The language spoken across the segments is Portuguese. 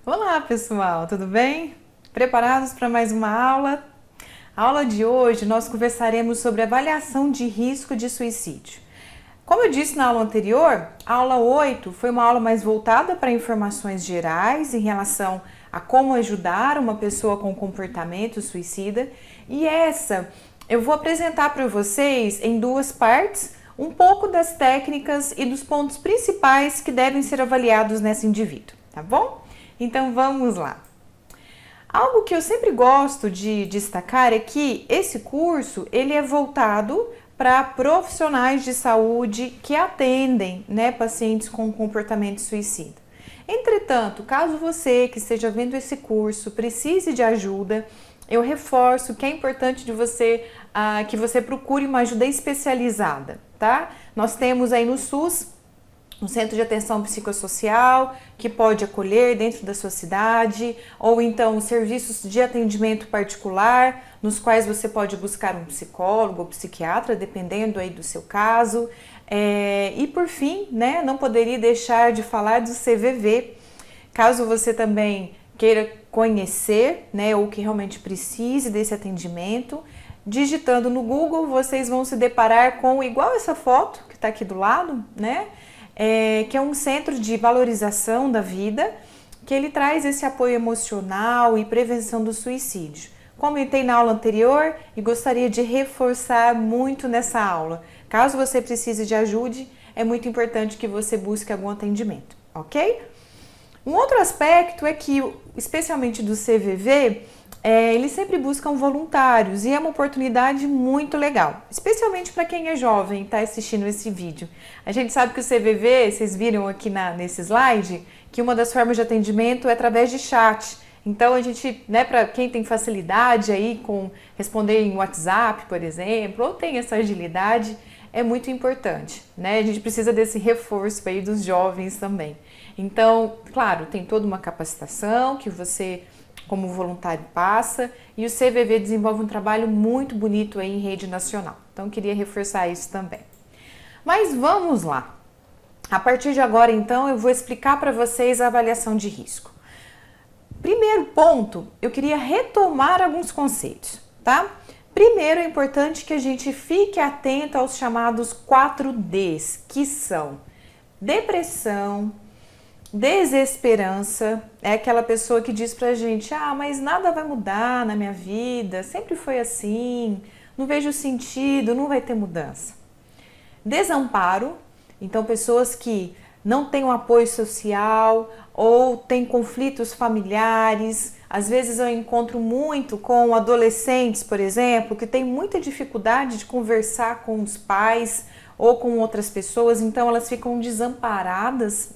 Olá pessoal, tudo bem? Preparados para mais uma aula? A aula de hoje nós conversaremos sobre avaliação de risco de suicídio. Como eu disse na aula anterior, a aula 8 foi uma aula mais voltada para informações gerais em relação a como ajudar uma pessoa com comportamento suicida, e essa eu vou apresentar para vocês em duas partes um pouco das técnicas e dos pontos principais que devem ser avaliados nesse indivíduo, tá bom? Então vamos lá. Algo que eu sempre gosto de destacar é que esse curso ele é voltado para profissionais de saúde que atendem, pacientes com comportamento suicida. Entretanto, caso você que esteja vendo esse curso precise de ajuda, eu reforço que é importante que você procure uma ajuda especializada, tá? Nós temos aí no SUS um centro de atenção psicossocial que pode acolher dentro da sua cidade, ou então serviços de atendimento particular, nos quais você pode buscar um psicólogo ou psiquiatra, dependendo aí do seu caso. E por fim, não poderia deixar de falar do CVV, caso você também queira conhecer, ou que realmente precise desse atendimento. Digitando no Google, vocês vão se deparar com igual essa foto que está aqui do lado, que é um centro de valorização da vida, que ele traz esse apoio emocional e prevenção do suicídio. Comentei na aula anterior e gostaria de reforçar muito nessa aula. Caso você precise de ajuda, é muito importante que você busque algum atendimento, ok? Um outro aspecto é que, especialmente do CVV, eles sempre buscam voluntários e é uma oportunidade muito legal, especialmente para quem é jovem e está assistindo esse vídeo. A gente sabe que o CVV, vocês viram aqui nesse slide, que uma das formas de atendimento é através de chat. Então a gente, para quem tem facilidade aí com responder em WhatsApp, por exemplo, ou tem essa agilidade, é muito importante, A gente precisa desse reforço aí dos jovens também. Então, claro, tem toda uma capacitação que você, como voluntário, passa, e o CVV desenvolve um trabalho muito bonito aí em rede nacional. Então, queria reforçar isso também. Mas vamos lá. A partir de agora, então, eu vou explicar para vocês a avaliação de risco. Primeiro ponto, eu queria retomar alguns conceitos, tá? Primeiro, é importante que a gente fique atento aos chamados 4Ds, que são depressão, desesperança, é aquela pessoa que diz pra gente, mas nada vai mudar na minha vida, sempre foi assim, não vejo sentido, não vai ter mudança. Desamparo, então pessoas que não têm um apoio social ou têm conflitos familiares. Às vezes eu encontro muito com adolescentes, por exemplo, que têm muita dificuldade de conversar com os pais ou com outras pessoas, então elas ficam desamparadas,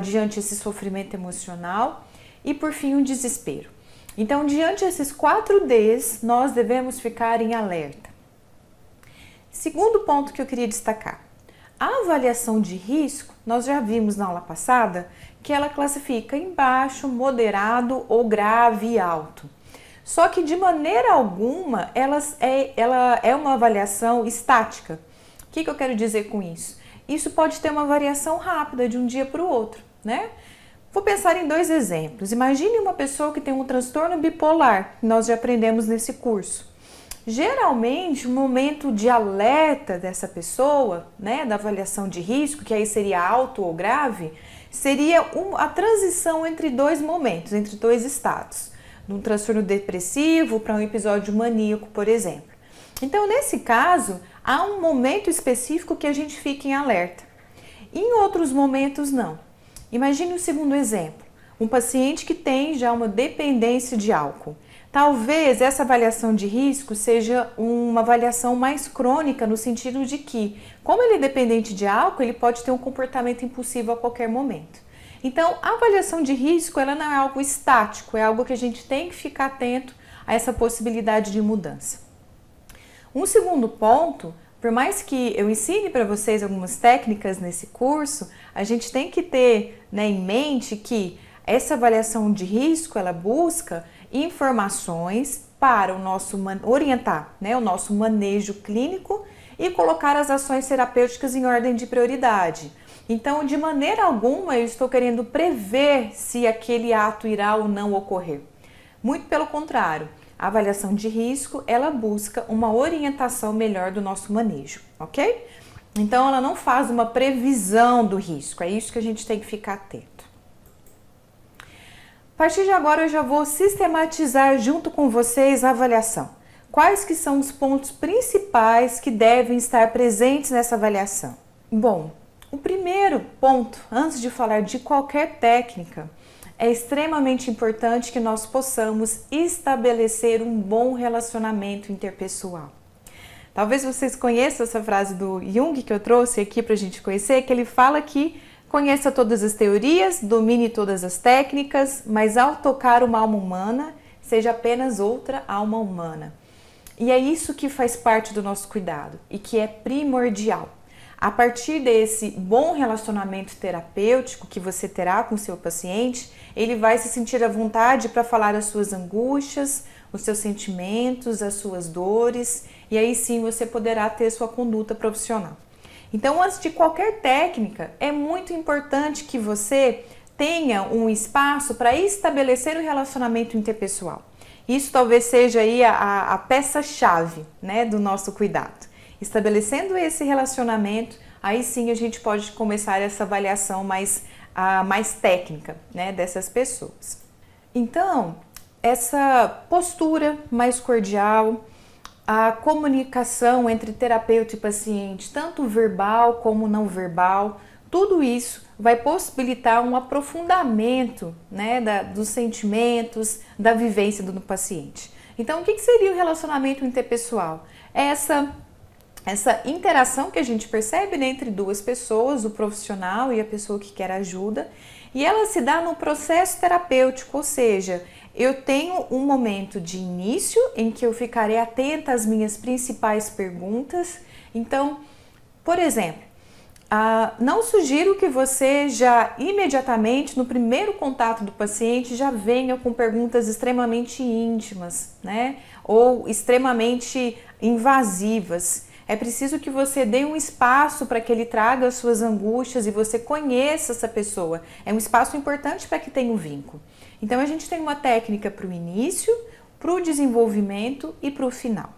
diante desse sofrimento emocional. E por fim, o desespero. Então, diante desses 4Ds, nós devemos ficar em alerta. Segundo ponto que eu queria destacar. A avaliação de risco, nós já vimos na aula passada, que ela classifica em baixo, moderado ou grave e alto. Só que de maneira alguma ela é uma avaliação estática. O que eu quero dizer com isso? Isso pode ter uma variação rápida de um dia para o outro, Vou pensar em dois exemplos. Imagine uma pessoa que tem um transtorno bipolar, que nós já aprendemos nesse curso. Geralmente, o momento de alerta dessa pessoa, da avaliação de risco, que aí seria alto ou grave, seria a transição entre dois momentos, entre dois estados. De um transtorno depressivo para um episódio maníaco, por exemplo. Então, nesse caso, há um momento específico que a gente fica em alerta. Em outros momentos, não. Imagine um segundo exemplo. Um paciente que tem já uma dependência de álcool. Talvez essa avaliação de risco seja uma avaliação mais crônica, no sentido de que, como ele é dependente de álcool, ele pode ter um comportamento impulsivo a qualquer momento. Então, a avaliação de risco ela não é algo estático, é algo que a gente tem que ficar atento a essa possibilidade de mudança. Um segundo ponto, por mais que eu ensine para vocês algumas técnicas nesse curso, a gente tem que ter em mente que essa avaliação de risco, ela busca informações para orientar o nosso manejo clínico e colocar as ações terapêuticas em ordem de prioridade. Então, de maneira alguma, eu estou querendo prever se aquele ato irá ou não ocorrer. Muito pelo contrário, a avaliação de risco, ela busca uma orientação melhor do nosso manejo, ok? Então, ela não faz uma previsão do risco, é isso que a gente tem que ficar atento. A partir de agora, eu já vou sistematizar junto com vocês a avaliação. Quais que são os pontos principais que devem estar presentes nessa avaliação? Bom, o primeiro ponto, antes de falar de qualquer técnica, é extremamente importante que nós possamos estabelecer um bom relacionamento interpessoal. Talvez vocês conheçam essa frase do Jung que eu trouxe aqui para a gente conhecer, que ele fala que conheça todas as teorias, domine todas as técnicas, mas ao tocar uma alma humana, seja apenas outra alma humana. E é isso que faz parte do nosso cuidado e que é primordial. A partir desse bom relacionamento terapêutico que você terá com o seu paciente, ele vai se sentir à vontade para falar as suas angústias, os seus sentimentos, as suas dores, e aí sim você poderá ter sua conduta profissional. Então, antes de qualquer técnica, é muito importante que você tenha um espaço para estabelecer o relacionamento interpessoal. Isso talvez seja aí a peça-chave, né, do nosso cuidado. Estabelecendo esse relacionamento, aí sim a gente pode começar essa avaliação mais técnica, né, dessas pessoas. Então, essa postura mais cordial, a comunicação entre terapeuta e paciente, tanto verbal como não verbal, tudo isso vai possibilitar um aprofundamento, né, dos sentimentos, da vivência do paciente. Então, o que seria o relacionamento interpessoal? Essa interação que a gente percebe, né, entre duas pessoas, o profissional e a pessoa que quer ajuda, e ela se dá no processo terapêutico, ou seja, eu tenho um momento de início em que eu ficarei atenta às minhas principais perguntas. Então, por exemplo, não sugiro que você já imediatamente, no primeiro contato do paciente, já venha com perguntas extremamente íntimas, né, ou extremamente invasivas. É preciso que você dê um espaço para que ele traga as suas angústias e você conheça essa pessoa. É um espaço importante para que tenha um vínculo. Então, a gente tem uma técnica para o início, para o desenvolvimento e para o final,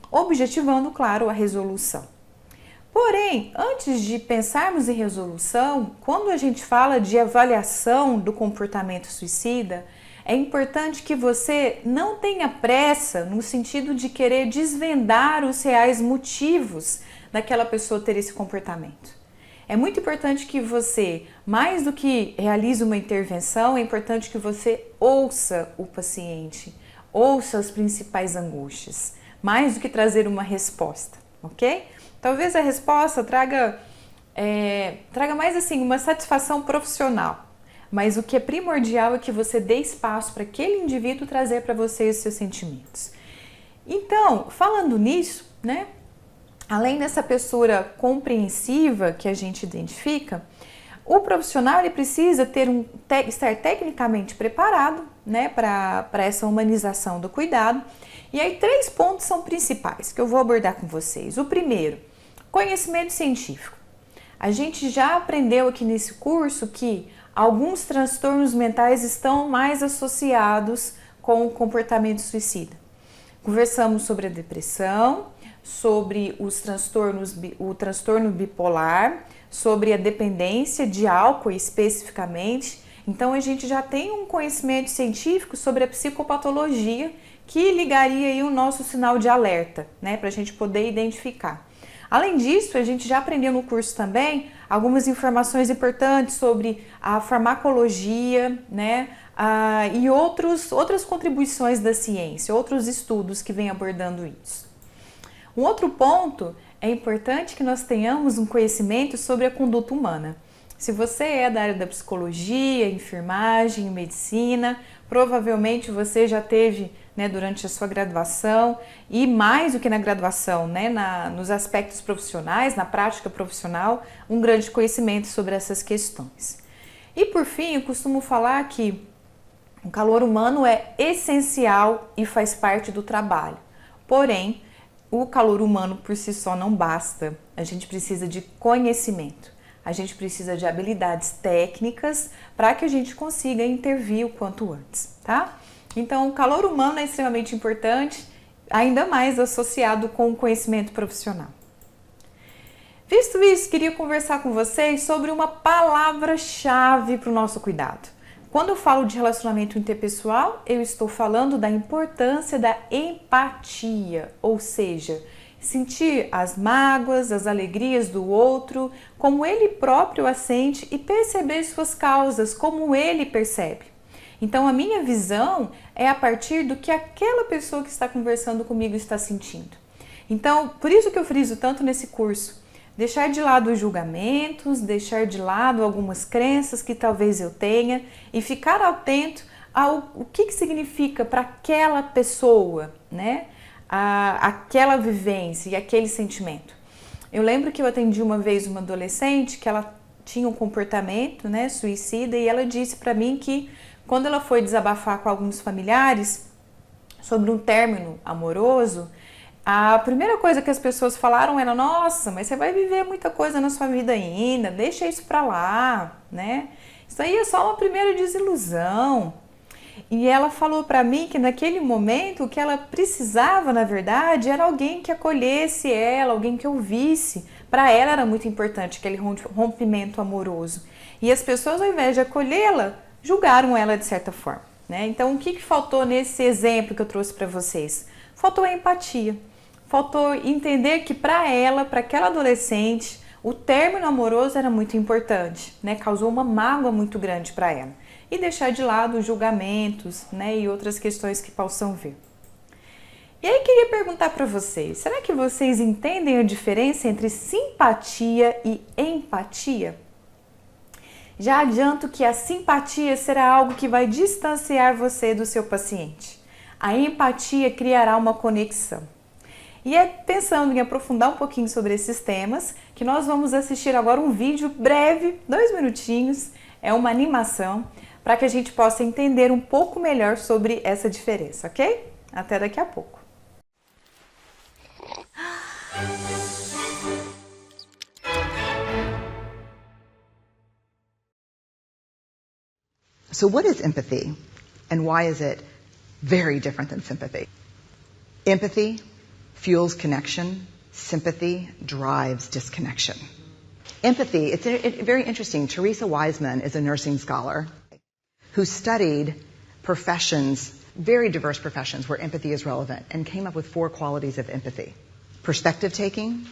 objetivando, claro, a resolução. Porém, antes de pensarmos em resolução, quando a gente fala de avaliação do comportamento suicida, é importante que você não tenha pressa no sentido de querer desvendar os reais motivos daquela pessoa ter esse comportamento. É muito importante que você, mais do que realize uma intervenção, é importante que você ouça o paciente, ouça as principais angústias, mais do que trazer uma resposta, ok? Talvez a resposta traga mais assim uma satisfação profissional. Mas o que é primordial é que você dê espaço para aquele indivíduo trazer para você os seus sentimentos. Então, falando nisso, né, além dessa postura compreensiva que a gente identifica, o profissional ele precisa estar tecnicamente preparado, né, para essa humanização do cuidado. E aí 3 pontos são principais que eu vou abordar com vocês. O primeiro, conhecimento científico. A gente já aprendeu aqui nesse curso que alguns transtornos mentais estão mais associados com o comportamento suicida. Conversamos sobre a depressão, sobre o transtorno bipolar, sobre a dependência de álcool especificamente. Então a gente já tem um conhecimento científico sobre a psicopatologia que ligaria aí o nosso sinal de alerta, né, para a gente poder identificar. Além disso, a gente já aprendeu no curso também algumas informações importantes sobre a farmacologia, né, e outras contribuições da ciência, outros estudos que vêm abordando isso. Um outro ponto, é importante que nós tenhamos um conhecimento sobre a conduta humana. Se você é da área da psicologia, enfermagem, medicina, provavelmente você já teve, né, durante a sua graduação e mais do que na graduação, né, nos aspectos profissionais, na prática profissional, um grande conhecimento sobre essas questões. E por fim, eu costumo falar que o calor humano é essencial e faz parte do trabalho. Porém, o calor humano por si só não basta. A gente precisa de conhecimento. A gente precisa de habilidades técnicas para que a gente consiga intervir o quanto antes, tá? Então, o calor humano é extremamente importante, ainda mais associado com o conhecimento profissional. Visto isso, queria conversar com vocês sobre uma palavra-chave para o nosso cuidado. Quando eu falo de relacionamento interpessoal, eu estou falando da importância da empatia, ou seja, sentir as mágoas, as alegrias do outro, como ele próprio as sente e perceber suas causas, como ele percebe. Então, a minha visão é a partir do que aquela pessoa que está conversando comigo está sentindo. Então, por isso que eu friso tanto nesse curso. Deixar de lado os julgamentos, deixar de lado algumas crenças que talvez eu tenha e ficar atento ao que significa para aquela pessoa, né? Aquela vivência e aquele sentimento. Eu lembro que eu atendi uma vez uma adolescente que ela tinha um comportamento, né, suicida, e ela disse para mim que quando ela foi desabafar com alguns familiares sobre um término amoroso, a primeira coisa que as pessoas falaram era: nossa, mas você vai viver muita coisa na sua vida ainda, deixa isso pra lá, né? Isso aí é só uma primeira desilusão. E ela falou pra mim que naquele momento o que ela precisava, na verdade, era alguém que acolhesse ela, alguém que ouvisse. Para ela era muito importante aquele rompimento amoroso. E as pessoas, ao invés de acolhê-la, julgaram ela de certa forma, né? Então, o que faltou nesse exemplo que eu trouxe para vocês? Faltou a empatia. Faltou entender que para ela, para aquela adolescente, o término amoroso era muito importante, né? Causou uma mágoa muito grande para ela. E deixar de lado os julgamentos, né? E outras questões que possam vir. E aí queria perguntar para vocês, será que vocês entendem a diferença entre simpatia e empatia? Já adianto que a simpatia será algo que vai distanciar você do seu paciente. A empatia criará uma conexão. E é pensando em aprofundar um pouquinho sobre esses temas que nós vamos assistir agora um vídeo breve, 2 minutinhos, é uma animação, para que a gente possa entender um pouco melhor sobre essa diferença, ok? Até daqui a pouco. So what is empathy, and why is it very different than sympathy? Empathy fuels connection. Sympathy drives disconnection. Empathy, it's very interesting. Teresa Wiseman is a nursing scholar who studied professions, very diverse professions where empathy is relevant, and came up with 4 qualities of empathy. Perspective taking,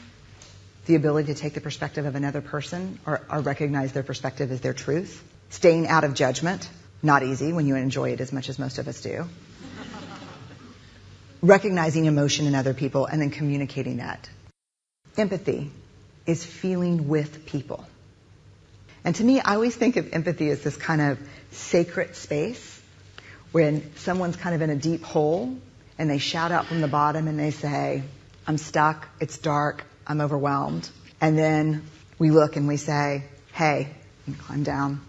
the ability to take the perspective of another person or recognize their perspective as their truth. Staying out of judgment, not easy when you enjoy it as much as most of us do. Recognizing emotion in other people and then communicating that. Empathy is feeling with people. And to me, I always think of empathy as this kind of sacred space when someone's kind of in a deep hole and they shout out from the bottom and they say, I'm stuck, it's dark, I'm overwhelmed. And then we look and we say, hey, you climb down.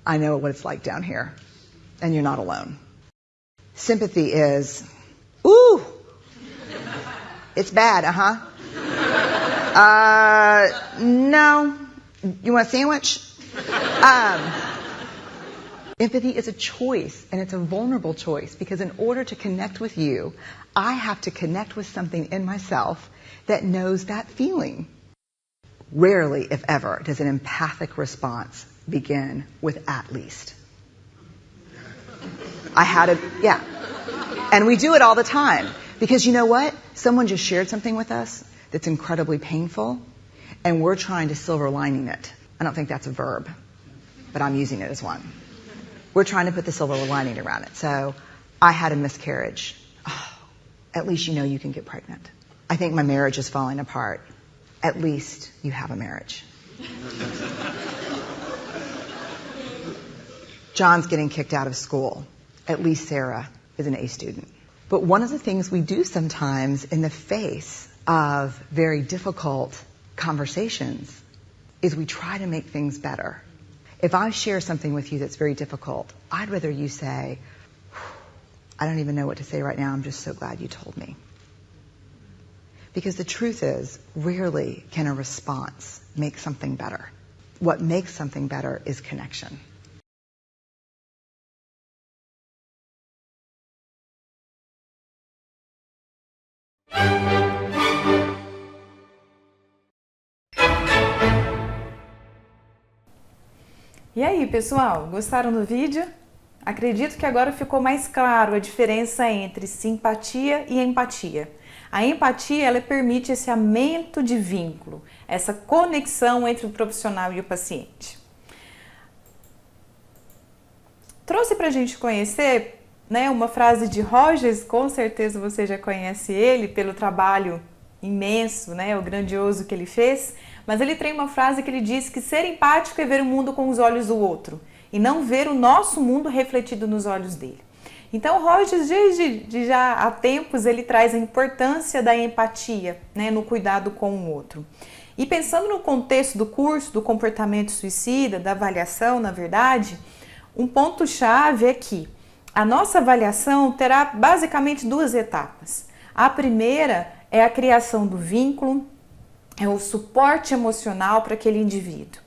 I know what it's like down here, and you're not alone. Sympathy is, ooh, it's bad, no, you want a sandwich? Empathy is a choice, and it's a vulnerable choice, because in order to connect with you, I have to connect with something in myself that knows that feeling. Rarely, if ever, does an empathic response begin with at least. Yeah. And we do it all the time. Because you know what? Someone just shared something with us that's incredibly painful, and we're trying to silver lining it. I don't think that's a verb, but I'm using it as one. We're trying to put the silver lining around it. So, I had a miscarriage. Oh, at least you know you can get pregnant. I think my marriage is falling apart. At least you have a marriage. John's getting kicked out of school. At least Sarah is an A student. But one of the things we do sometimes in the face of very difficult conversations is we try to make things better. If I share something with you that's very difficult, I'd rather you say, I don't even know what to say right now, I'm just so glad you told me. Because the truth is, rarely can a response make something better. What makes something better is connection. E aí, pessoal, gostaram do vídeo? Acredito que agora ficou mais claro a diferença entre simpatia e empatia. A empatia, ela permite esse aumento de vínculo, essa conexão entre o profissional e o paciente. Trouxe para a gente conhecer, né, uma frase de Rogers, com certeza você já conhece ele pelo trabalho imenso, né, o grandioso que ele fez, mas ele tem uma frase que ele diz que ser empático é ver o mundo com os olhos do outro e não ver o nosso mundo refletido nos olhos dele. Então, Rogers, desde já há tempos, ele traz a importância da empatia, né, no cuidado com o outro. E pensando no contexto do curso do comportamento suicida, da avaliação, na verdade, um ponto-chave é que a nossa avaliação terá basicamente duas etapas. A primeira é a criação do vínculo, é o suporte emocional para aquele indivíduo.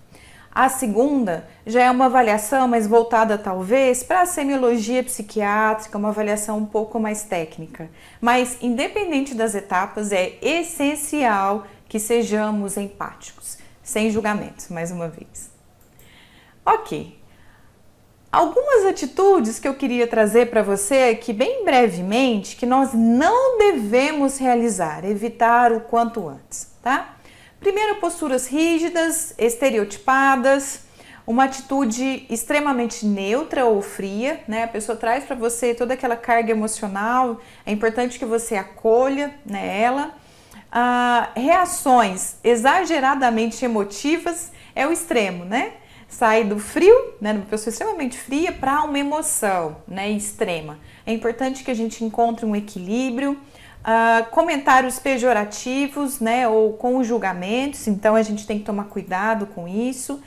A segunda já é uma avaliação mais voltada talvez para a semiologia psiquiátrica, uma avaliação um pouco mais técnica. Mas independente das etapas, é essencial que sejamos empáticos, sem julgamentos, mais uma vez. Ok. Algumas atitudes que eu queria trazer para você aqui bem brevemente, que nós não devemos realizar, evitar o quanto antes, tá? Primeiro, posturas rígidas, estereotipadas, uma atitude extremamente neutra ou fria, né? A pessoa traz para você toda aquela carga emocional, é importante que você acolha, né, ela. Reações exageradamente emotivas é o extremo, né? Sai do frio, né, uma pessoa extremamente fria, para uma emoção, né, extrema. É importante que a gente encontre um equilíbrio. Comentários pejorativos, né, ou com julgamentos, então a gente tem que tomar cuidado com isso.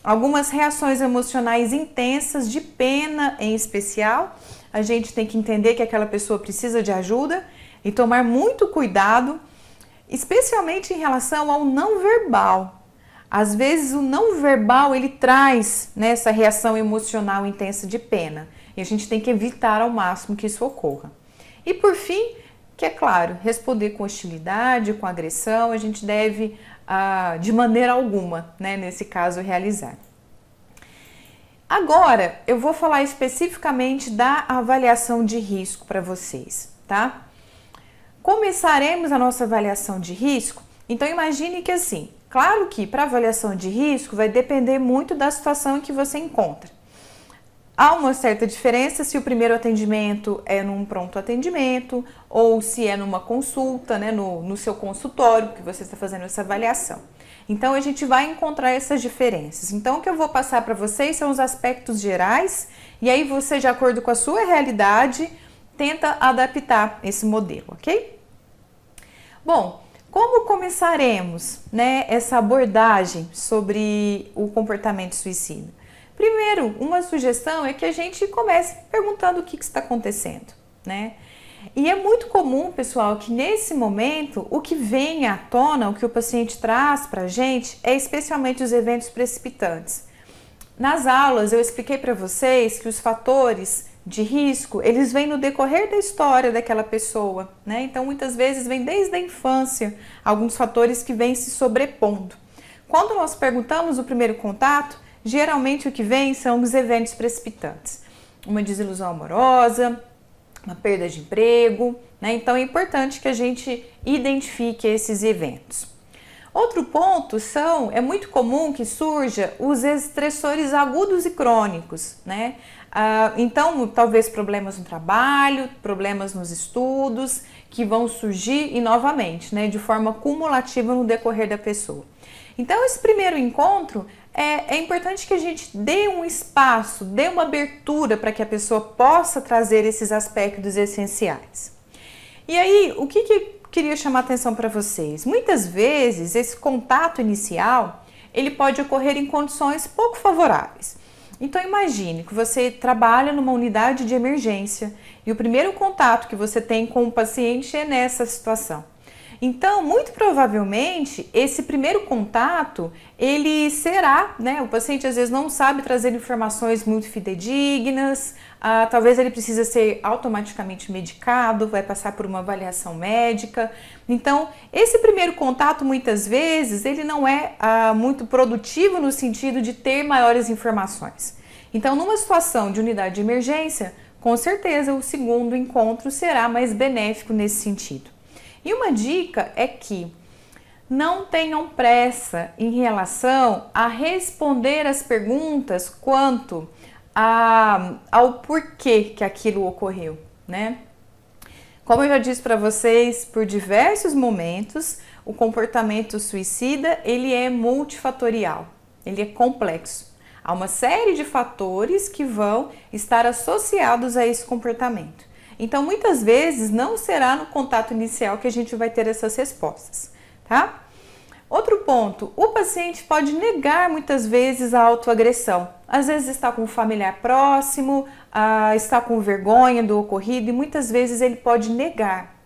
Algumas reações emocionais intensas, de pena em especial, a gente tem que entender que aquela pessoa precisa de ajuda e tomar muito cuidado, especialmente em relação ao não verbal. Às vezes o não verbal ele traz, né, essa reação emocional intensa de pena e a gente tem que evitar ao máximo que isso ocorra. E por fim, que é claro, responder com hostilidade, com agressão, a gente deve, de maneira alguma, né, nesse caso, realizar. Agora, eu vou falar especificamente da avaliação de risco para vocês, tá? Começaremos a nossa avaliação de risco, então imagine que assim, claro que para avaliação de risco vai depender muito da situação em que você encontra. Há uma certa diferença se o primeiro atendimento é num pronto atendimento ou se é numa consulta, né, no seu consultório que você está fazendo essa avaliação. Então a gente vai encontrar essas diferenças. Então o que eu vou passar para vocês são os aspectos gerais e aí você, de acordo com a sua realidade, tenta adaptar esse modelo, ok? Bom, como começaremos, né, essa abordagem sobre o comportamento suicida? Primeiro, uma sugestão é que a gente comece perguntando o que está acontecendo, né? E é muito comum, pessoal, que nesse momento o que vem à tona, o que o paciente traz para a gente é especialmente os eventos precipitantes. Nas aulas eu expliquei para vocês que os fatores de risco, eles vêm no decorrer da história daquela pessoa, né? Então muitas vezes vem desde a infância, alguns fatores que vêm se sobrepondo. Quando nós perguntamos o primeiro contato, geralmente o que vem são os eventos precipitantes. Uma desilusão amorosa, uma perda de emprego, né? Então é importante que a gente identifique esses eventos. Outro ponto é muito comum que surja os estressores agudos e crônicos, né? Então, talvez problemas no trabalho, problemas nos estudos, que vão surgir e novamente, né, de forma cumulativa no decorrer da pessoa. Então, esse primeiro encontro é importante que a gente dê um espaço, dê uma abertura para que a pessoa possa trazer esses aspectos essenciais. E aí, o que eu queria chamar a atenção para vocês? Muitas vezes, esse contato inicial, ele pode ocorrer em condições pouco favoráveis. Então imagine que você trabalha numa unidade de emergência e o primeiro contato que você tem com o paciente é nessa situação. Então, muito provavelmente, esse primeiro contato, ele será, né? O paciente às vezes não sabe trazer informações muito fidedignas, talvez ele precisa ser automaticamente medicado, vai passar por uma avaliação médica. Então, esse primeiro contato, muitas vezes, ele não é muito produtivo no sentido de ter maiores informações. Então, numa situação de unidade de emergência, com certeza o segundo encontro será mais benéfico nesse sentido. E uma dica é que não tenham pressa em relação a responder as perguntas quanto ao porquê que aquilo ocorreu, né? Como eu já disse para vocês, por diversos momentos, o comportamento suicida, ele é multifatorial, ele é complexo. Há uma série de fatores que vão estar associados a esse comportamento. Então, muitas vezes, não será no contato inicial que a gente vai ter essas respostas, tá? Outro ponto, o paciente pode negar muitas vezes a autoagressão. Às vezes está com um familiar próximo, está com vergonha do ocorrido e muitas vezes ele pode negar.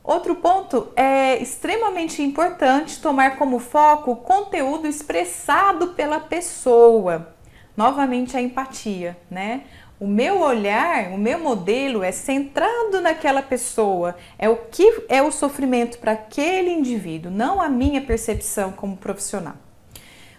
Outro ponto, é extremamente importante tomar como foco o conteúdo expressado pela pessoa. Novamente a empatia, né? O meu olhar, o meu modelo é centrado naquela pessoa, é o que é o sofrimento para aquele indivíduo, não a minha percepção como profissional.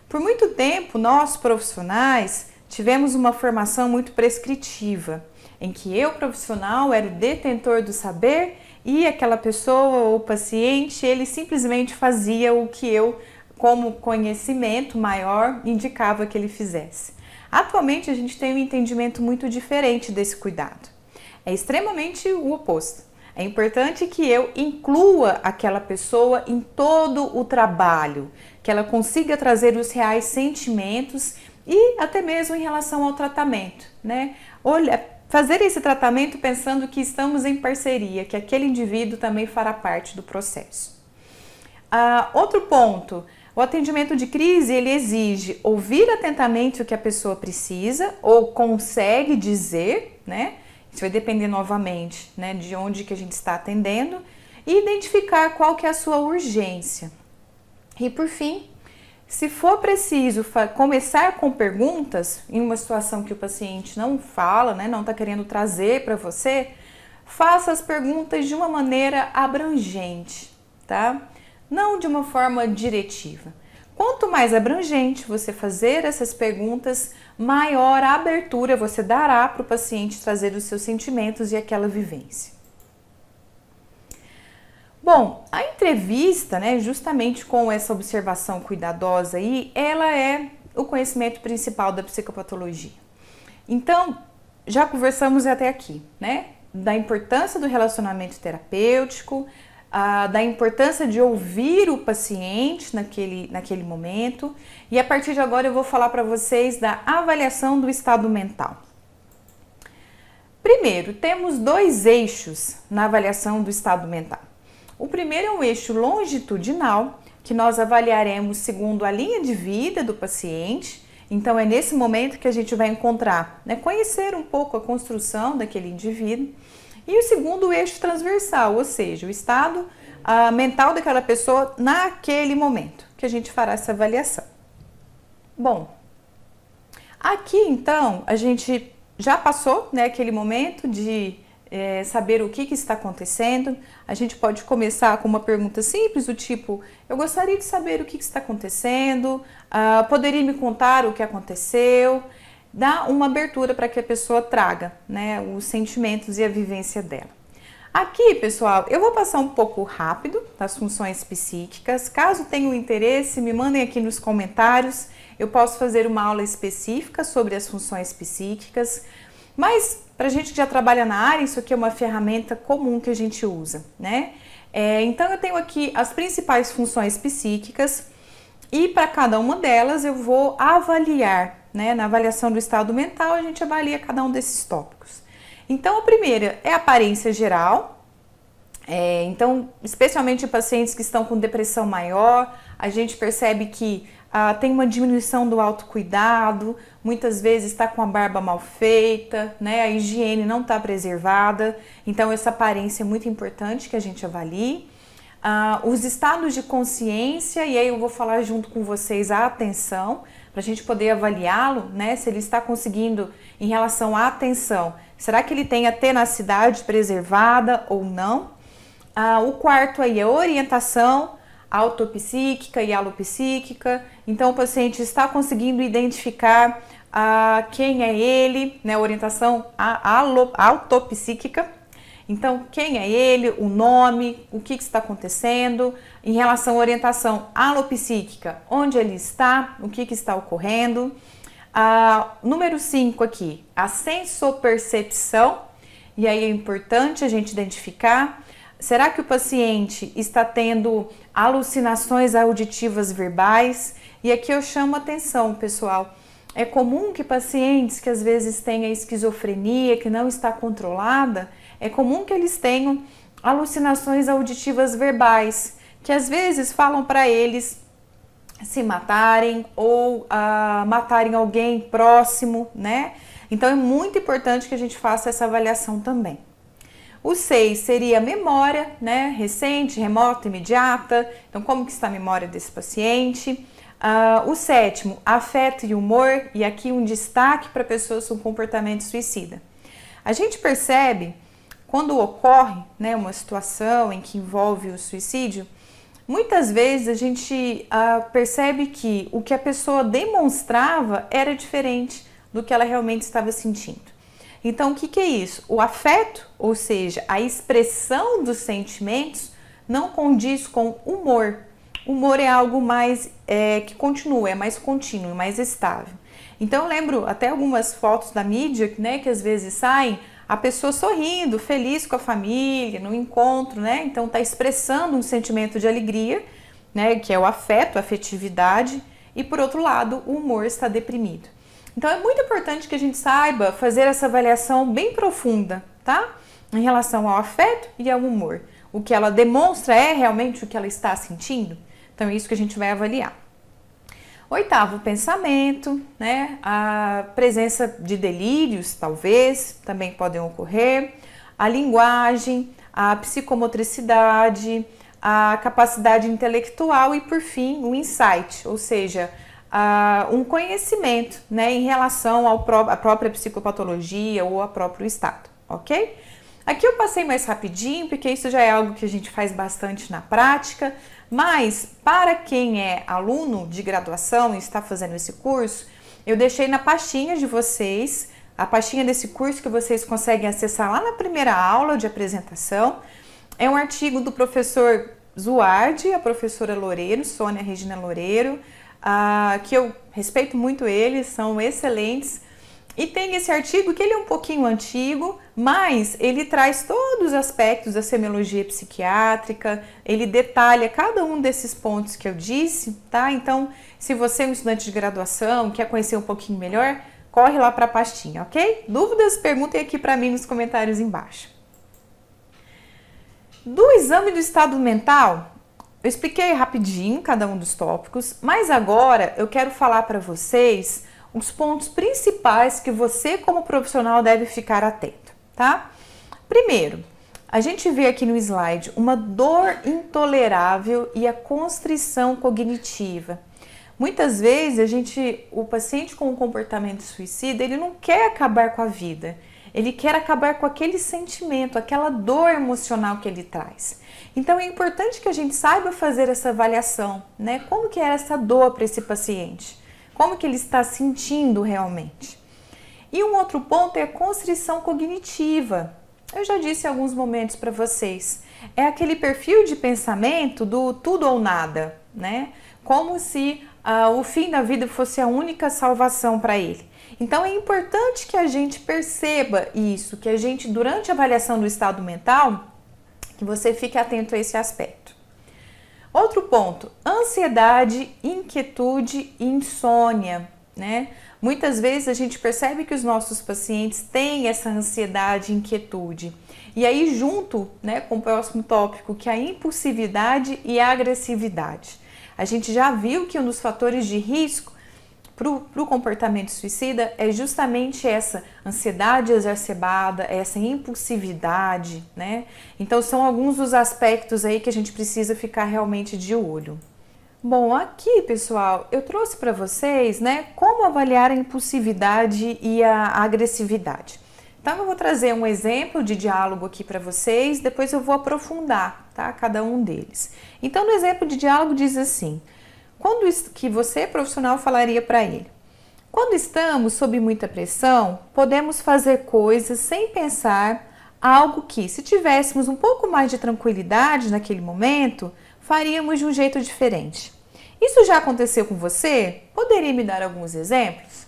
Por muito tempo, nós profissionais tivemos uma formação muito prescritiva, em que eu, profissional, era o detentor do saber e aquela pessoa ou paciente, ele simplesmente fazia o que eu, como conhecimento maior, indicava que ele fizesse. Atualmente a gente tem um entendimento muito diferente desse cuidado. É extremamente o oposto. É importante que eu inclua aquela pessoa em todo o trabalho, que ela consiga trazer os reais sentimentos e até mesmo em relação ao tratamento, né? Fazer esse tratamento pensando que estamos em parceria, que aquele indivíduo também fará parte do processo. Outro ponto. O atendimento de crise, ele exige ouvir atentamente o que a pessoa precisa ou consegue dizer, né? Isso vai depender novamente, né, de onde que a gente está atendendo e identificar qual que é a sua urgência. E por fim, se for preciso começar com perguntas, em uma situação que o paciente não fala, né, não está querendo trazer para você, faça as perguntas de uma maneira abrangente, tá? Não de uma forma diretiva. Quanto mais abrangente você fazer essas perguntas, maior a abertura você dará para o paciente trazer os seus sentimentos e aquela vivência. Bom, a entrevista, né, justamente com essa observação cuidadosa aí, ela é o conhecimento principal da psicopatologia. Então, já conversamos até aqui, né, da importância do relacionamento terapêutico, da importância de ouvir o paciente naquele momento, e a partir de agora eu vou falar para vocês da avaliação do estado mental. Primeiro, temos dois eixos na avaliação do estado mental. O primeiro é um eixo longitudinal, que nós avaliaremos segundo a linha de vida do paciente. Então é nesse momento que a gente vai encontrar, né, conhecer um pouco a construção daquele indivíduo. E o segundo, o eixo transversal, ou seja, o estado mental daquela pessoa naquele momento, que a gente fará essa avaliação. Bom, aqui então a gente já passou, né, aquele momento de saber o que está acontecendo. A gente pode começar com uma pergunta simples do tipo: eu gostaria de saber o que está acontecendo, poderia me contar o que aconteceu? Dá uma abertura para que a pessoa traga, né, os sentimentos e a vivência dela. Aqui, pessoal, eu vou passar um pouco rápido das funções psíquicas. Caso tenham interesse, me mandem aqui nos comentários. Eu posso fazer uma aula específica sobre as funções psíquicas. Mas, para a gente que já trabalha na área, isso aqui é uma ferramenta comum que a gente usa, né? Então, eu tenho aqui as principais funções psíquicas e para cada uma delas eu vou avaliar, né? Na avaliação do estado mental, a gente avalia cada um desses tópicos. Então, a primeira é a aparência geral. Então, especialmente em pacientes que estão com depressão maior, a gente percebe que tem uma diminuição do autocuidado, muitas vezes está com a barba mal feita, né? A higiene não está preservada, então essa aparência é muito importante que a gente avalie. os estados de consciência, e aí eu vou falar junto com vocês a atenção, para a gente poder avaliá-lo, né? Se ele está conseguindo em relação à atenção. Será que ele tem a tenacidade preservada ou não? O quarto aí é orientação autopsíquica e alopsíquica. Então o paciente está conseguindo identificar quem é ele, né? Orientação autopsíquica. Então, quem é ele, o nome, o que está acontecendo. Em relação à orientação alopsíquica, onde ele está, o que está ocorrendo. Número 5 aqui, a sensopercepção. E aí é importante a gente identificar, será que o paciente está tendo alucinações auditivas verbais? E aqui eu chamo atenção, pessoal. É comum que pacientes que às vezes têm a esquizofrenia, que não está controlada, é comum que eles tenham alucinações auditivas verbais, que às vezes falam para eles se matarem ou matarem alguém próximo, né? Então é muito importante que a gente faça essa avaliação também. O 6 seria a memória, né? Recente, remota, imediata. Então como que está a memória desse paciente? O 7º, afeto e humor, e aqui um destaque para pessoas com comportamento suicida. A gente percebe quando ocorre, né, uma situação em que envolve o suicídio, muitas vezes a gente percebe que o que a pessoa demonstrava era diferente do que ela realmente estava sentindo. Então, o que é isso? O afeto, ou seja, a expressão dos sentimentos, não condiz com humor. O humor é algo mais que continua, é mais contínuo, mais estável. Então, eu lembro até algumas fotos da mídia, né, que às vezes saem, a pessoa sorrindo, feliz com a família, no encontro, né? Então está expressando um sentimento de alegria, né? Que é o afeto, a afetividade, e por outro lado, o humor está deprimido. Então é muito importante que a gente saiba fazer essa avaliação bem profunda, tá? Em relação ao afeto e ao humor. O que ela demonstra é realmente o que ela está sentindo? Então é isso que a gente vai avaliar. 8º, pensamento, né? A presença de delírios, talvez, também podem ocorrer. A linguagem, a psicomotricidade, a capacidade intelectual e, por fim, o insight, ou seja, um conhecimento, né, em relação à própria psicopatologia ou ao próprio estado, ok? Aqui eu passei mais rapidinho, porque isso já é algo que a gente faz bastante na prática, mas para quem é aluno de graduação e está fazendo esse curso, eu deixei na pastinha de vocês, a pastinha desse curso que vocês conseguem acessar lá na primeira aula de apresentação. É um artigo do professor Zuardi, a professora Loureiro, Sônia Regina Loureiro, que eu respeito muito eles, são excelentes. E tem esse artigo que ele é um pouquinho antigo, mas ele traz todos os aspectos da semiologia psiquiátrica, ele detalha cada um desses pontos que eu disse, tá? Então, se você é um estudante de graduação, quer conhecer um pouquinho melhor, corre lá para a pastinha, ok? Dúvidas? Perguntem aqui para mim nos comentários embaixo. Do exame do estado mental, eu expliquei rapidinho cada um dos tópicos, mas agora eu quero falar para vocês os pontos principais que você como profissional deve ficar atento, tá? Primeiro, a gente vê aqui no slide uma dor intolerável e a constrição cognitiva. Muitas vezes o paciente com um comportamento suicida, ele não quer acabar com a vida, ele quer acabar com aquele sentimento, aquela dor emocional que ele traz. Então é importante que a gente saiba fazer essa avaliação, né? Como que é essa dor para esse paciente? Como que ele está sentindo realmente? E um outro ponto é a constrição cognitiva. Eu já disse em alguns momentos para vocês. É aquele perfil de pensamento do tudo ou nada, né? Como se o fim da vida fosse a única salvação para ele. Então é importante que a gente perceba isso, que a gente, durante a avaliação do estado mental, que você fique atento a esse aspecto. Outro ponto, ansiedade, inquietude e insônia, né? Muitas vezes a gente percebe que os nossos pacientes têm essa ansiedade e inquietude. E aí junto, né, com o próximo tópico, que é a impulsividade e a agressividade. A gente já viu que um dos fatores de risco para o comportamento suicida é justamente essa ansiedade exacerbada, essa impulsividade, né? Então são alguns dos aspectos aí que a gente precisa ficar realmente de olho. Bom, aqui, pessoal, eu trouxe para vocês, né, como avaliar a impulsividade e a agressividade. Então eu vou trazer um exemplo de diálogo aqui para vocês, depois eu vou aprofundar, tá, cada um deles. Então no exemplo de diálogo diz assim: quando que você, profissional, falaria para ele? Quando estamos sob muita pressão, podemos fazer coisas sem pensar, algo que, se tivéssemos um pouco mais de tranquilidade naquele momento, faríamos de um jeito diferente. Isso já aconteceu com você? Poderia me dar alguns exemplos?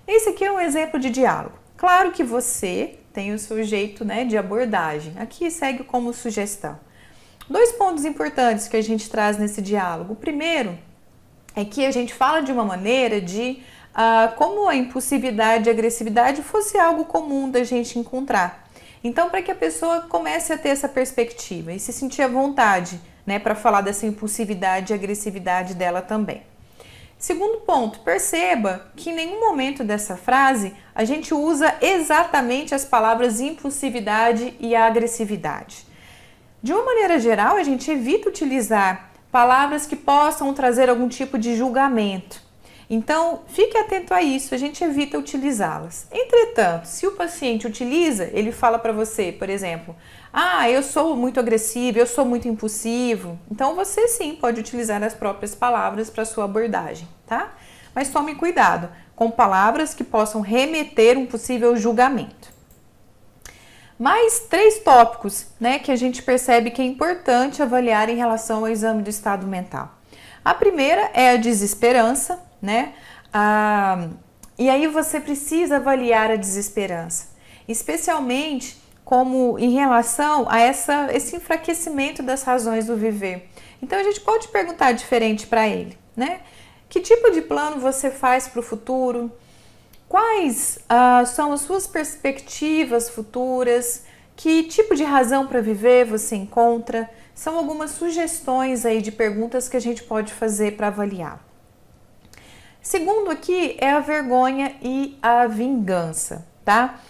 Esse aqui é um exemplo de diálogo. Claro que você tem o seu jeito, né, de abordagem. Aqui segue como sugestão. 2 pontos importantes que a gente traz nesse diálogo. O primeiro é que a gente fala de uma maneira de como a impulsividade e a agressividade fosse algo comum da gente encontrar. Então, para que a pessoa comece a ter essa perspectiva e se sentir à vontade, né, para falar dessa impulsividade e agressividade dela também. Segundo ponto, perceba que em nenhum momento dessa frase a gente usa exatamente as palavras impulsividade e agressividade. De uma maneira geral, a gente evita utilizar palavras que possam trazer algum tipo de julgamento. Então, fique atento a isso, a gente evita utilizá-las. Entretanto, se o paciente utiliza, ele fala para você, por exemplo, eu sou muito agressivo, eu sou muito impulsivo. Então, você sim pode utilizar as próprias palavras para sua abordagem, tá? Mas tome cuidado com palavras que possam remeter um possível julgamento. Mais 3 tópicos, né, que a gente percebe que é importante avaliar em relação ao exame do estado mental. A primeira é a desesperança, né? E aí você precisa avaliar a desesperança, especialmente como em relação a esse enfraquecimento das razões do viver. Então a gente pode perguntar diferente para ele, né? Que tipo de plano você faz para o futuro? Quais são as suas perspectivas futuras? Que tipo de razão para viver você encontra? São algumas sugestões aí de perguntas que a gente pode fazer para avaliar. Segundo aqui é a vergonha e a vingança, tá?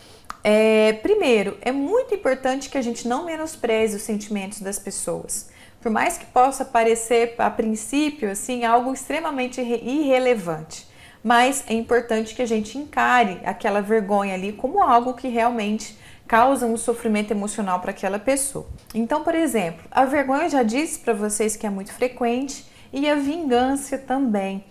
Primeiro, é muito importante que a gente não menospreze os sentimentos das pessoas. Por mais que possa parecer, a princípio, assim, algo extremamente irrelevante. Mas é importante que a gente encare aquela vergonha ali como algo que realmente causa um sofrimento emocional para aquela pessoa. Então, por exemplo, a vergonha eu já disse para vocês que é muito frequente e a vingança também.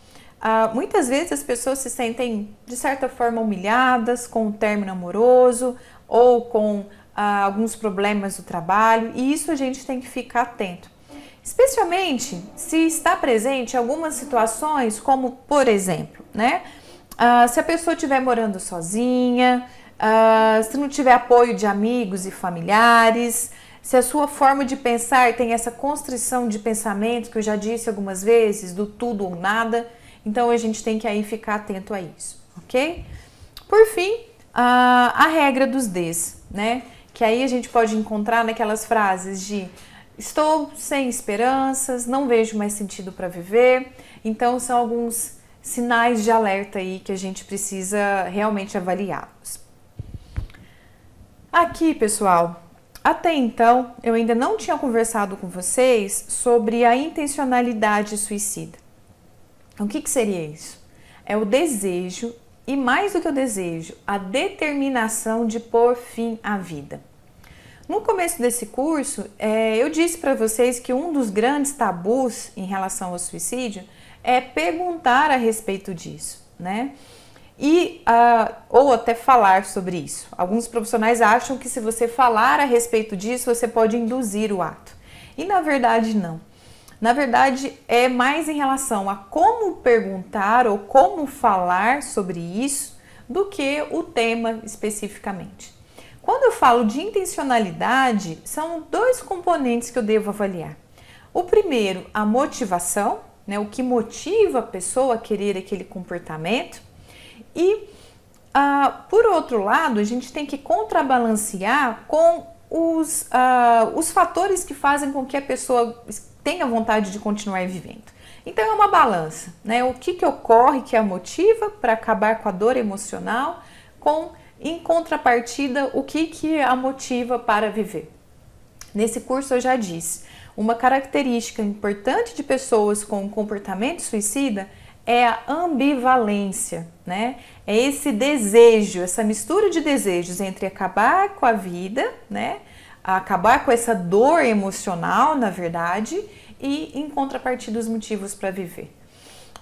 Muitas vezes as pessoas se sentem, de certa forma, humilhadas com o término amoroso ou com alguns problemas do trabalho, e isso a gente tem que ficar atento. Especialmente se está presente algumas situações, como, por exemplo, né, se a pessoa estiver morando sozinha, se não tiver apoio de amigos e familiares, se a sua forma de pensar tem essa constrição de pensamento, que eu já disse algumas vezes, do tudo ou nada. Então, a gente tem que aí ficar atento a isso, ok? Por fim, a regra dos Ds, né? Que aí a gente pode encontrar naquelas frases de estou sem esperanças, não vejo mais sentido para viver. Então, são alguns sinais de alerta aí que a gente precisa realmente avaliá-los. Aqui, pessoal, até então, eu ainda não tinha conversado com vocês sobre a intencionalidade suicida. O que seria isso? É o desejo, e mais do que o desejo, a determinação de pôr fim à vida. No começo desse curso, eu disse para vocês que um dos grandes tabus em relação ao suicídio é perguntar a respeito disso, né? Ou até falar sobre isso. Alguns profissionais acham que se você falar a respeito disso, você pode induzir o ato. E na verdade, não. Na verdade, é mais em relação a como perguntar ou como falar sobre isso do que o tema especificamente. Quando eu falo de intencionalidade, são 2 componentes que eu devo avaliar. O primeiro, a motivação, né, o que motiva a pessoa a querer aquele comportamento. E, por outro lado, a gente tem que contrabalancear com os fatores que fazem com que a pessoa tenha vontade de continuar vivendo. Então é uma balança, né? O que ocorre que a motiva para acabar com a dor emocional, em contrapartida, o que a motiva para viver. Nesse curso eu já disse, uma característica importante de pessoas com comportamento suicida é a ambivalência, né? É esse desejo, essa mistura de desejos entre acabar com a vida, né? Acabar com essa dor emocional, na verdade, e em contrapartida os motivos para viver.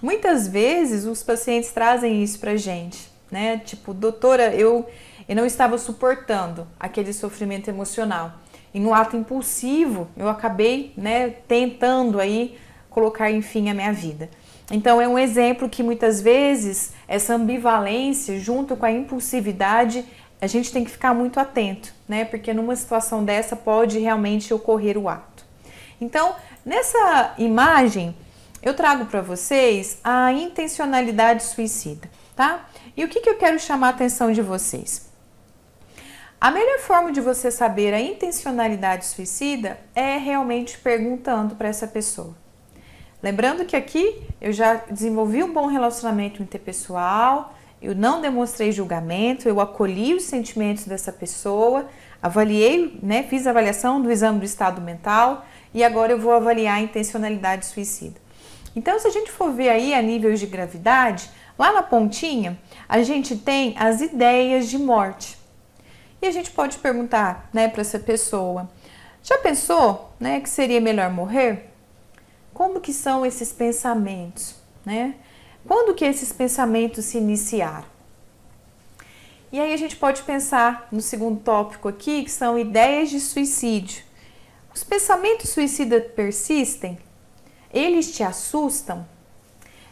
Muitas vezes os pacientes trazem isso pra gente, né? Tipo, doutora, eu não estava suportando aquele sofrimento emocional. E no ato impulsivo, eu acabei, né, tentando aí colocar fim à minha vida. Então é um exemplo que muitas vezes essa ambivalência junto com a impulsividade, a gente tem que ficar muito atento, né? Porque numa situação dessa pode realmente ocorrer o ato. Então, nessa imagem, eu trago para vocês a intencionalidade suicida, tá? E o que eu quero chamar a atenção de vocês? A melhor forma de você saber a intencionalidade suicida é realmente perguntando para essa pessoa. Lembrando que aqui eu já desenvolvi um bom relacionamento interpessoal, eu não demonstrei julgamento, eu acolhi os sentimentos dessa pessoa, avaliei, né, fiz a avaliação do exame do estado mental e agora eu vou avaliar a intencionalidade suicida. Então, se a gente for ver aí a nível de gravidade, lá na pontinha a gente tem as ideias de morte. E a gente pode perguntar, né, para essa pessoa, já pensou, né, que seria melhor morrer? Como que são esses pensamentos, né? Quando que esses pensamentos se iniciaram? E aí a gente pode pensar no segundo tópico aqui, que são ideias de suicídio. Os pensamentos suicidas persistem? Eles te assustam?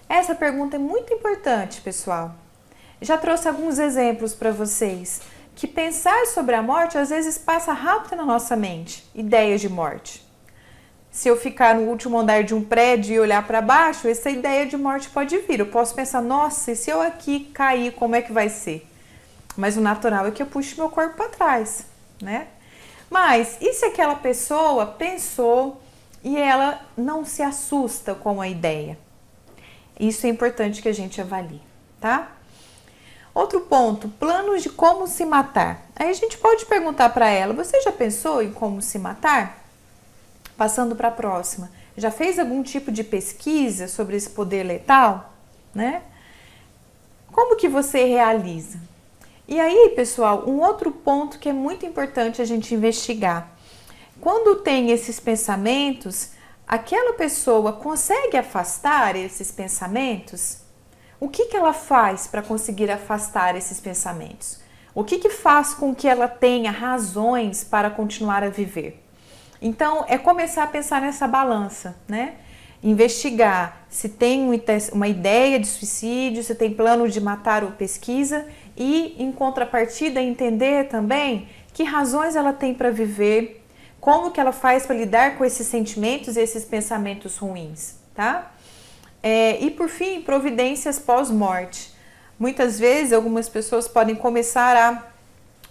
Essa pergunta é muito importante, pessoal. Já trouxe alguns exemplos para vocês, que pensar sobre a morte às vezes passa rápido na nossa mente, ideias de morte. Se eu ficar no último andar de um prédio e olhar para baixo, essa ideia de morte pode vir. Eu posso pensar, nossa, e se eu aqui cair, como é que vai ser? Mas o natural é que eu puxe meu corpo para trás, né? Mas e se aquela pessoa pensou e ela não se assusta com a ideia? Isso é importante que a gente avalie, tá? Outro ponto, planos de como se matar. Aí a gente pode perguntar para ela, você já pensou em como se matar? Passando para a próxima, já fez algum tipo de pesquisa sobre esse poder letal, né? Como que você realiza? E aí, pessoal, um outro ponto que é muito importante a gente investigar. Quando tem esses pensamentos, aquela pessoa consegue afastar esses pensamentos? O que ela faz para conseguir afastar esses pensamentos? O que faz com que ela tenha razões para continuar a viver? Então, é começar a pensar nessa balança, né? Investigar se tem uma ideia de suicídio, se tem plano de matar ou pesquisa e, em contrapartida, entender também que razões ela tem para viver, como que ela faz para lidar com esses sentimentos e esses pensamentos ruins, tá? E, por fim, providências pós-morte. Muitas vezes, algumas pessoas podem começar a,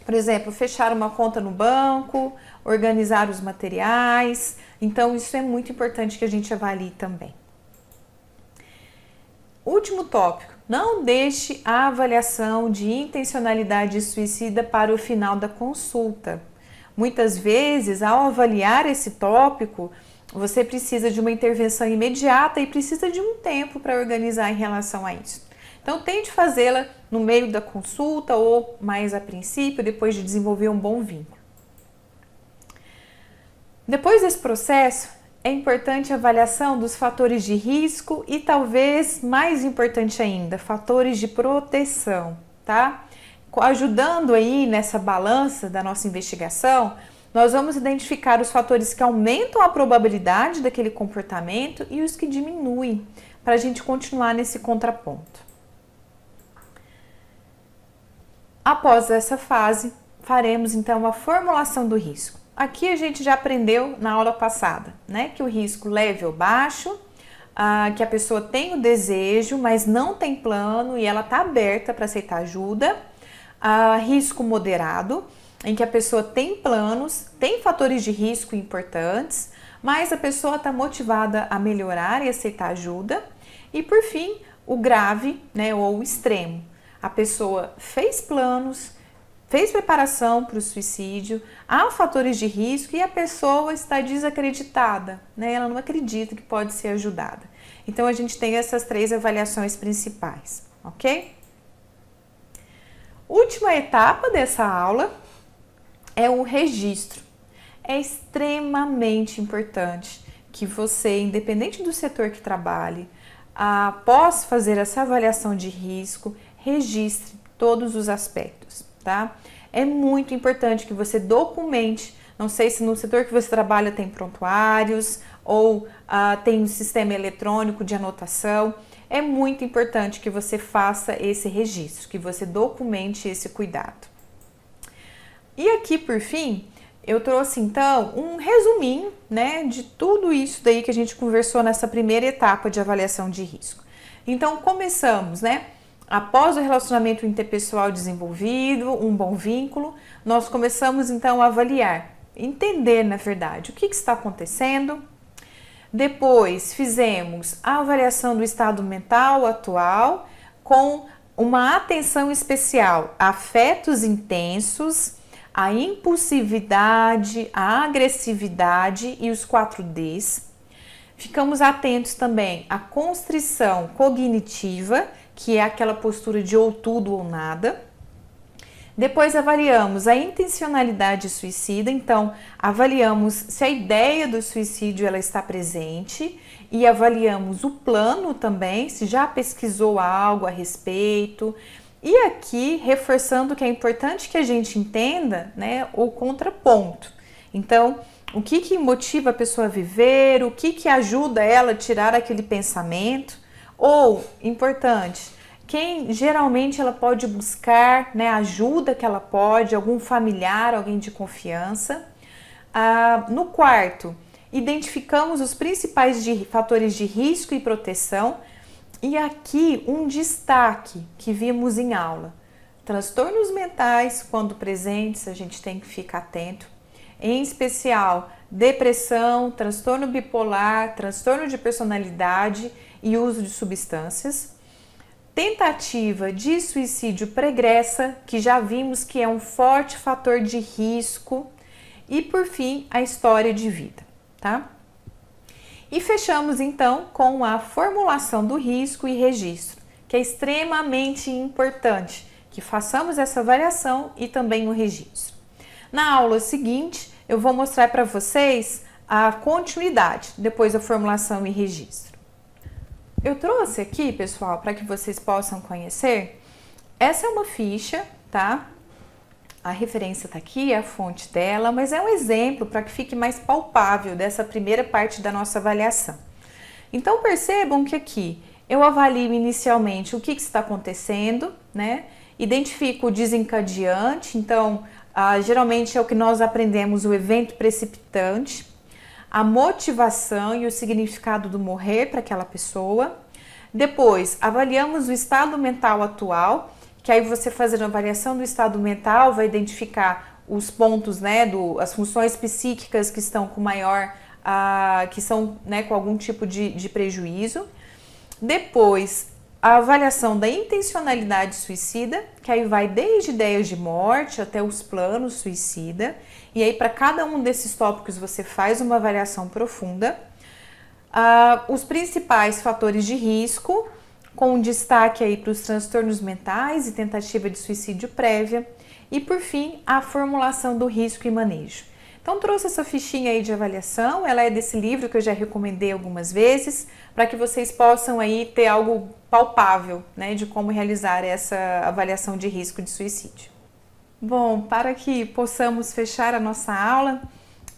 por exemplo, fechar uma conta no banco, organizar os materiais. Então, isso é muito importante que a gente avalie também. Último tópico, não deixe a avaliação de intencionalidade suicida para o final da consulta. Muitas vezes, ao avaliar esse tópico, você precisa de uma intervenção imediata e precisa de um tempo para organizar em relação a isso. Então, tente fazê-la no meio da consulta ou mais a princípio, depois de desenvolver um bom vínculo. Depois desse processo, é importante a avaliação dos fatores de risco e talvez mais importante ainda, fatores de proteção, tá? Ajudando aí nessa balança da nossa investigação, nós vamos identificar os fatores que aumentam a probabilidade daquele comportamento e os que diminuem, para a gente continuar nesse contraponto. Após essa fase, faremos então a formulação do risco. Aqui a gente já aprendeu na aula passada, né, que o risco leve ou baixo, que a pessoa tem o desejo, mas não tem plano e ela está aberta para aceitar ajuda. Risco moderado, em que a pessoa tem planos, tem fatores de risco importantes, mas a pessoa está motivada a melhorar e aceitar ajuda. E por fim, o grave, né, ou o extremo. A pessoa fez planos, fez preparação para o suicídio, há fatores de risco e a pessoa está desacreditada, né? Ela não acredita que pode ser ajudada. Então a gente tem essas 3 avaliações principais, ok? Última etapa dessa aula é o registro. É extremamente importante que você, independente do setor que trabalhe, após fazer essa avaliação de risco, registre todos os aspectos, tá? É muito importante que você documente, não sei se no setor que você trabalha tem prontuários ou tem um sistema eletrônico de anotação, é muito importante que você faça esse registro, que você documente esse cuidado. E aqui, por fim, eu trouxe então um resuminho, né, de tudo isso daí que a gente conversou nessa primeira etapa de avaliação de risco. Então, começamos, né? Após o relacionamento interpessoal desenvolvido, um bom vínculo, nós começamos então a avaliar, entender, na verdade, o que está acontecendo. Depois, fizemos a avaliação do estado mental atual com uma atenção especial a afetos intensos, a impulsividade, a agressividade e os 4Ds. Ficamos atentos também à constrição cognitiva, que é aquela postura de ou tudo ou nada. Depois avaliamos a intencionalidade suicida, então avaliamos se a ideia do suicídio ela está presente e avaliamos o plano também, se já pesquisou algo a respeito. E aqui, reforçando que é importante que a gente entenda, né, o contraponto. Então, o que motiva a pessoa a viver, o que ajuda ela a tirar aquele pensamento, ou, importante, quem geralmente ela pode buscar, né, ajuda que ela pode, algum familiar, alguém de confiança. No quarto, identificamos os principais fatores de risco e proteção. E aqui um destaque que vimos em aula. Transtornos mentais, quando presentes, a gente tem que ficar atento. Em especial, depressão, transtorno bipolar, transtorno de personalidade e uso de substâncias. Tentativa de suicídio pregressa, que já vimos que é um forte fator de risco. E por fim, a história de vida, tá? E fechamos então com a formulação do risco e registro, que é extremamente importante que façamos essa avaliação e também o registro. Na aula seguinte, eu vou mostrar para vocês a continuidade, depois da formulação e registro. Eu trouxe aqui, pessoal, para que vocês possam conhecer, essa é uma ficha, tá? A referência está aqui, a fonte dela, mas é um exemplo para que fique mais palpável dessa primeira parte da nossa avaliação. Então percebam que aqui eu avalio inicialmente o que está acontecendo, né? Identifico o desencadeante, então geralmente é o que nós aprendemos, o evento precipitante, a motivação e o significado do morrer para aquela pessoa. Depois avaliamos o estado mental atual, que aí você fazendo a avaliação do estado mental vai identificar os pontos, né, as funções psíquicas que estão com maior, que são, né, com algum tipo de prejuízo. Depois, a avaliação da intencionalidade suicida, que aí vai desde ideias de morte até os planos suicida. E aí para cada um desses tópicos você faz uma avaliação profunda. Os principais fatores de risco, com destaque aí para os transtornos mentais e tentativa de suicídio prévia. E, por fim, a formulação do risco e manejo. Então, trouxe essa fichinha aí de avaliação, ela é desse livro que eu já recomendei algumas vezes, para que vocês possam aí ter algo palpável, né, de como realizar essa avaliação de risco de suicídio. Bom, para que possamos fechar a nossa aula,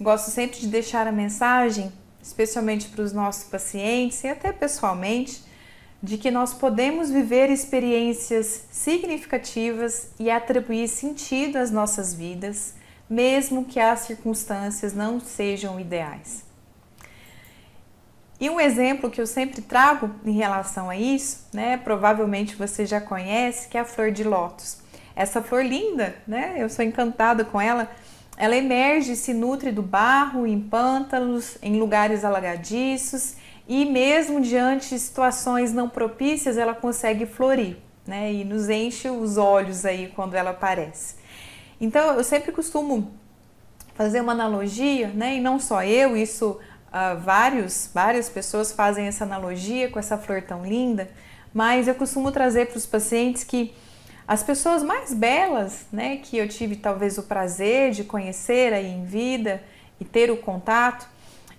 gosto sempre de deixar a mensagem, especialmente para os nossos pacientes e até pessoalmente, de que nós podemos viver experiências significativas e atribuir sentido às nossas vidas, mesmo que as circunstâncias não sejam ideais. E um exemplo que eu sempre trago em relação a isso, né, provavelmente você já conhece, que é a flor de lótus. Essa flor linda, né, eu sou encantada com ela, ela emerge e se nutre do barro, em pântanos, em lugares alagadiços e mesmo diante de situações não propícias ela consegue florir, né? E nos enche os olhos aí quando ela aparece. Então eu sempre costumo fazer uma analogia, né? E não só eu, isso várias pessoas fazem essa analogia com essa flor tão linda, mas eu costumo trazer para os pacientes que as pessoas mais belas, né, que eu tive talvez o prazer de conhecer aí em vida e ter o contato,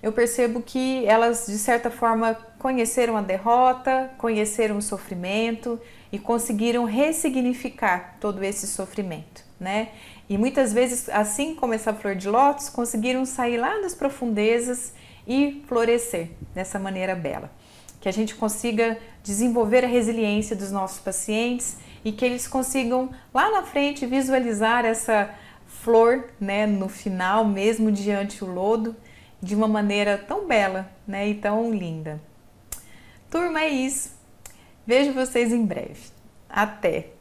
eu percebo que elas de certa forma conheceram a derrota, conheceram o sofrimento e conseguiram ressignificar todo esse sofrimento, né? E muitas vezes, assim como essa flor de lótus, conseguiram sair lá das profundezas e florescer dessa maneira bela. Que a gente consiga desenvolver a resiliência dos nossos pacientes e que eles consigam lá na frente visualizar essa flor, né, no final, mesmo diante o lodo, de uma maneira tão bela, né, e tão linda. Turma, é isso. Vejo vocês em breve. Até!